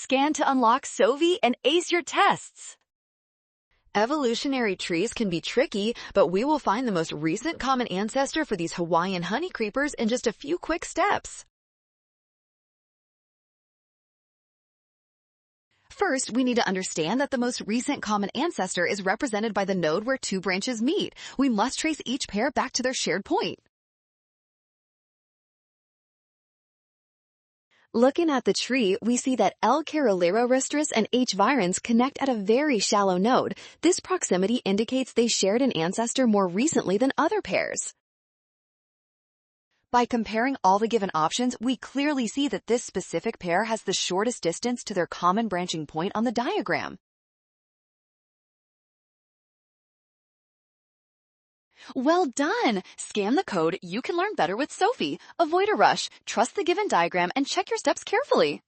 Scan to unlock Sovi and ace your tests. Evolutionary trees can be tricky, but we will find the most recent common ancestor for these Hawaiian honey creepers in just a few quick steps. First, we need to understand that the most recent common ancestor is represented by the node where two branches meet. We must trace each pair back to their shared point. Looking at the tree, we see that L. carolirorostris and H. virens connect at a very shallow node. This proximity indicates they shared an ancestor more recently than other pairs. By comparing all the given options, we clearly see that this specific pair has the shortest distance to their common branching point on the diagram. Well done! Scan the code. You can learn better with Sophie. Avoid a rush. Trust the given diagram and check your steps carefully.